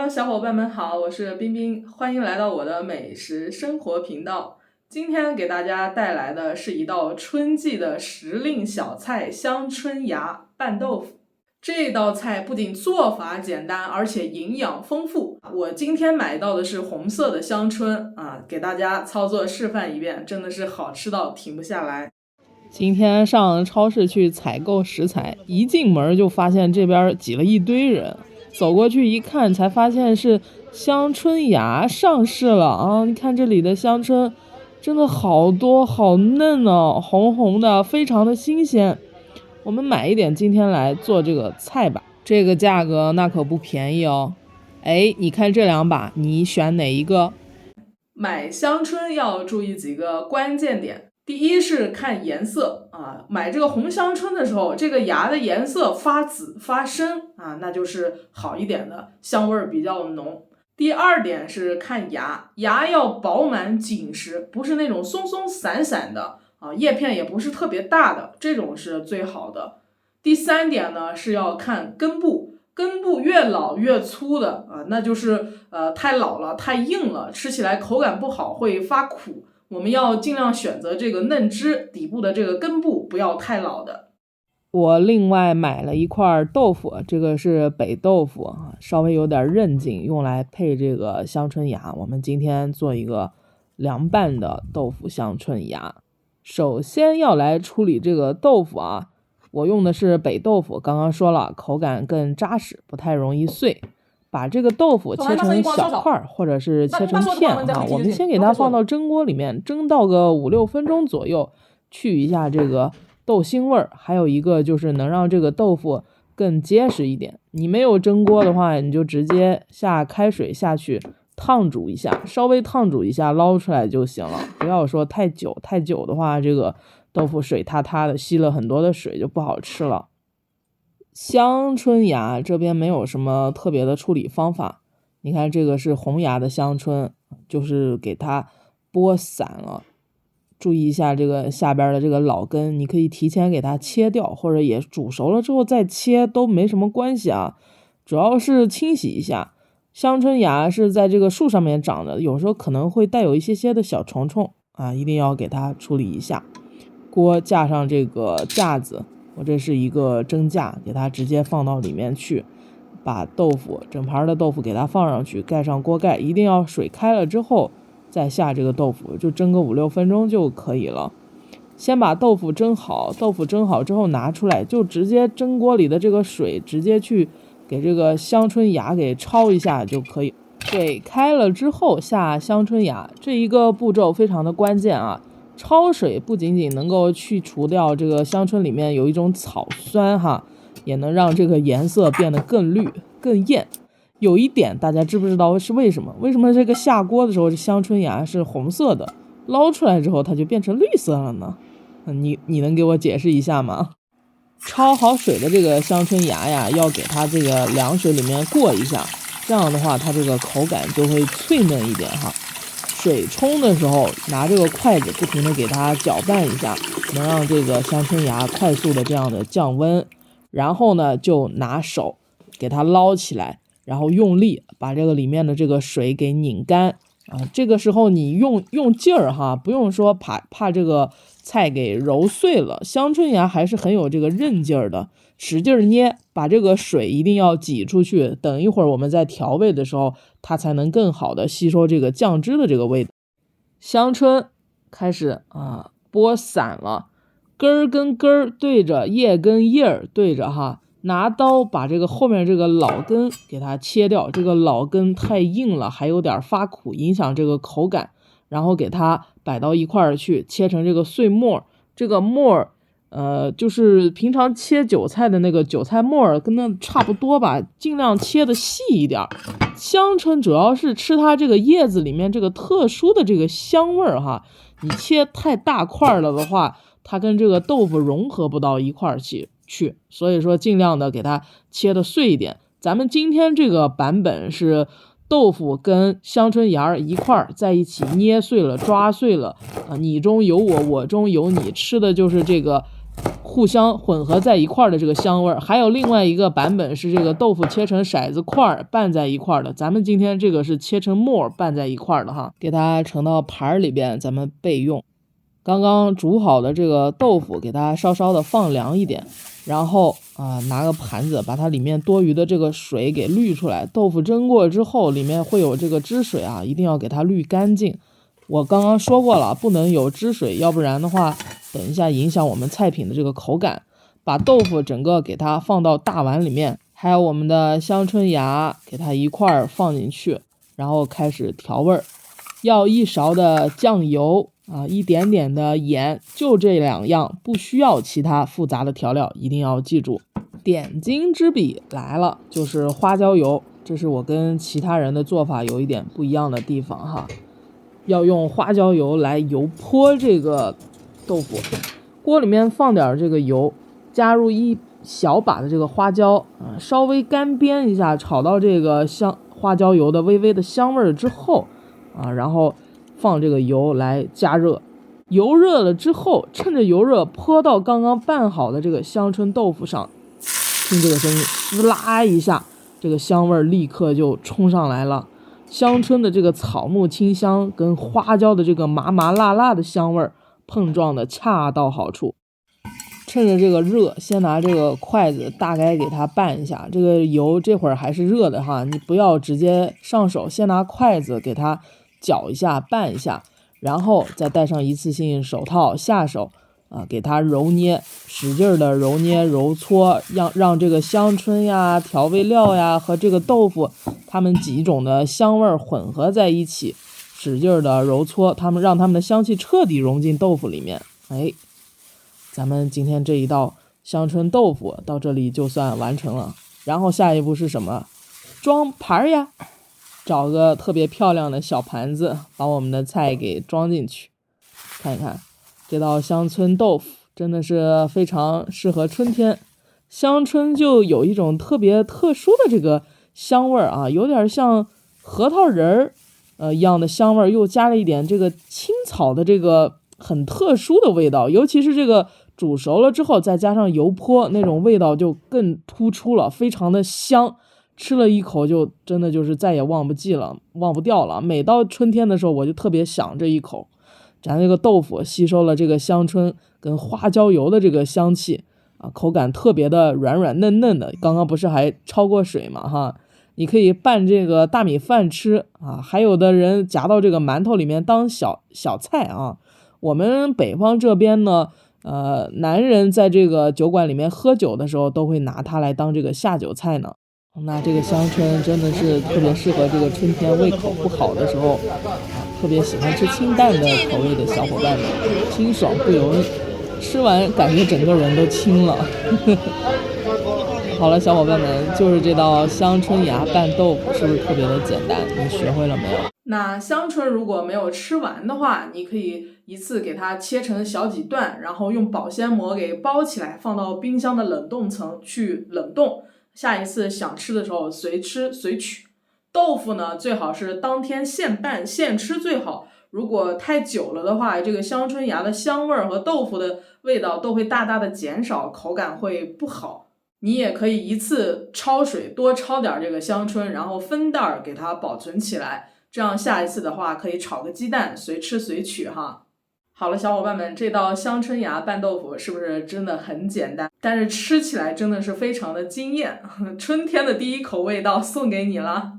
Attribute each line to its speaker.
Speaker 1: 小伙伴们好，我是冰冰，欢迎来到我的美食生活频道。今天给大家带来的是一道春季的时令小菜——香椿芽拌豆腐。这道菜不仅做法简单，而且营养丰富。我今天买到的是红色的香椿给大家操作示范一遍，真的是好吃到停不下来。
Speaker 2: 今天上超市去采购食材，一进门就发现这边挤了一堆人，走过去一看才发现是香椿芽上市了啊！你看这里的香椿真的好多好嫩哦，红红的，非常的新鲜。我们买一点今天来做这个菜吧，这个价格那可不便宜哦。哎，你看这两把，你选哪一个？
Speaker 1: 买香椿要注意几个关键点。第一是看颜色买这个红香椿的时候，这个芽的颜色发紫发深那就是好一点的，香味比较浓。第二点是看芽要饱满紧实，不是那种松松散散的叶片也不是特别大的，这种是最好的。第三点呢是要看根部，根部越老越粗的那就是太老了太硬了，吃起来口感不好，会发苦。我们要尽量选择这个嫩枝底部的这个根部，不要太老的。
Speaker 2: 我另外买了一块豆腐，这个是北豆腐稍微有点韧劲，用来配这个香椿芽。我们今天做一个凉拌的豆腐香椿芽。首先要来处理这个豆腐我用的是北豆腐，刚刚说了口感更扎实，不太容易碎。把这个豆腐切成小块或者是切成片我们先给它放到蒸锅里面蒸到个5-6分钟左右，去一下这个豆腥味儿。还有一个就是能让这个豆腐更结实一点。你没有蒸锅的话，你就直接下开水下去烫煮一下，稍微烫煮一下捞出来就行了。不要说太久的话，这个豆腐水塌塌的，吸了很多的水就不好吃了。香椿芽这边没有什么特别的处理方法，你看这个是红芽的香椿，就是给它剥散了。注意一下这个下边的这个老根，你可以提前给它切掉，或者也煮熟了之后再切都没什么关系主要是清洗一下。香椿芽是在这个树上面长的，有时候可能会带有一些的小虫虫一定要给它处理一下。锅架上这个架子，我这是一个蒸架，给它直接放到里面去，把豆腐整盘的豆腐给它放上去，盖上锅盖，一定要水开了之后再下这个豆腐，就蒸个5-6分钟就可以了。先把豆腐蒸好，豆腐蒸好之后拿出来，就直接蒸锅里的这个水直接去给这个香椿芽给焯一下就可以。水开了之后下香椿芽，这一个步骤非常的关键焯水不仅仅能够去除掉这个香椿里面有一种草酸也能让这个颜色变得更绿更艳。有一点大家知不知道是为什么？为什么这个下锅的时候这香椿芽是红色的，捞出来之后它就变成绿色了呢？你能给我解释一下吗？焯好水的这个香椿芽要给它这个凉水里面过一下，这样的话它这个口感就会脆嫩一点水冲的时候拿这个筷子不停的给它搅拌一下，能让这个香椿芽快速的这样的降温。然后呢就拿手给它捞起来，然后用力把这个里面的这个水给拧干这个时候你用劲儿不用说怕这个菜给揉碎了，香椿芽还是很有这个韧劲儿的，使劲捏，把这个水一定要挤出去，等一会儿我们在调味的时候它才能更好的吸收这个酱汁的这个味道。香椿开始剥散了，根儿跟根儿对着，叶跟叶儿对着拿刀把这个后面这个老根给它切掉，这个老根太硬了，还有点发苦，影响这个口感，然后给它摆到一块儿去，切成这个碎末。这个末就是平常切韭菜的那个韭菜末跟那差不多吧，尽量切的细一点。香椿主要是吃它这个叶子里面这个特殊的这个香味儿你切太大块了的话，它跟这个豆腐融合不到一块儿去，所以说尽量的给它切的碎一点。咱们今天这个版本是豆腐跟香椿芽一块儿在一起捏碎了抓碎了你中有我，我中有你，吃的就是这个互相混合在一块儿的这个香味儿。还有另外一个版本是这个豆腐切成骰子块儿拌在一块儿的，咱们今天这个是切成沫儿拌在一块儿的哈，给它盛到盘儿里边，咱们备用。刚刚煮好的这个豆腐给它稍稍的放凉一点，然后拿个盘子把它里面多余的这个水给滤出来。豆腐蒸过之后里面会有这个汁水啊，一定要给它滤干净。我刚刚说过了，不能有汁水，要不然的话等一下影响我们菜品的这个口感。把豆腐整个给它放到大碗里面，还有我们的香椿芽给它一块儿放进去，然后开始调味儿。要1勺的酱油一点点的盐，就这2样，不需要其他复杂的调料，一定要记住。点睛之笔来了，就是花椒油，这是我跟其他人的做法有一点不一样的地方哈。要用花椒油来油泼这个豆腐，锅里面放点这个油，加入1小把的这个花椒稍微干煸一下，炒到这个花椒油的微微的香味之后然后放这个油来加热。油热了之后，趁着油热泼到刚刚拌好的这个香椿豆腐上，听这个声音撕拉一下，这个香味立刻就冲上来了。香椿的这个草木清香跟花椒的这个麻麻辣辣的香味碰撞的恰到好处。趁着这个热，先拿这个筷子大概给它拌一下，这个油这会儿还是热的哈，你不要直接上手，先拿筷子给它搅一下拌一下，然后再戴上一次性手套下手给它揉捏，使劲的揉捏揉搓，让这个香椿呀、调味料呀和这个豆腐它们几种的香味混合在一起，使劲的揉搓让它们的香气彻底融进豆腐里面。咱们今天这一道香椿豆腐到这里就算完成了。然后下一步是什么？装盘呀，找个特别漂亮的小盘子，把我们的菜给装进去。看一看这道香椿豆腐真的是非常适合春天。香椿就有一种特别特殊的这个香味有点像核桃仁一样的香味，又加了一点这个青草的这个很特殊的味道，尤其是这个煮熟了之后再加上油泼，那种味道就更突出了，非常的香。吃了一口就真的就是再也忘不掉了。每到春天的时候我就特别想这一口。咱这个豆腐吸收了这个香椿跟花椒油的这个香气口感特别的软软嫩嫩的，刚刚不是还焯过水嘛哈。你可以拌这个大米饭吃还有的人夹到这个馒头里面当小菜我们北方这边呢男人在这个酒馆里面喝酒的时候都会拿它来当这个下酒菜呢。那这个香椿真的是特别适合这个春天胃口不好的时候特别喜欢吃清淡的口味的小伙伴们，清爽不油腻，吃完感觉整个人都轻了好了，小伙伴们，就是这道香椿芽拌豆腐是不是特别的简单？你学会了没有？
Speaker 1: 那香椿如果没有吃完的话，你可以一次给它切成小几段，然后用保鲜膜给包起来，放到冰箱的冷冻层去冷冻，下一次想吃的时候随吃随取。豆腐呢，最好是当天现拌现吃最好，如果太久了的话，这个香椿芽的香味和豆腐的味道都会大大的减少，口感会不好。你也可以一次焯水，多焯点这个香椿，然后分袋给它保存起来，这样下一次的话可以炒个鸡蛋，随吃随取哈。好了，小伙伴们，这道香椿芽拌豆腐是不是真的很简单？但是吃起来真的是非常的惊艳，春天的第一口味道送给你了。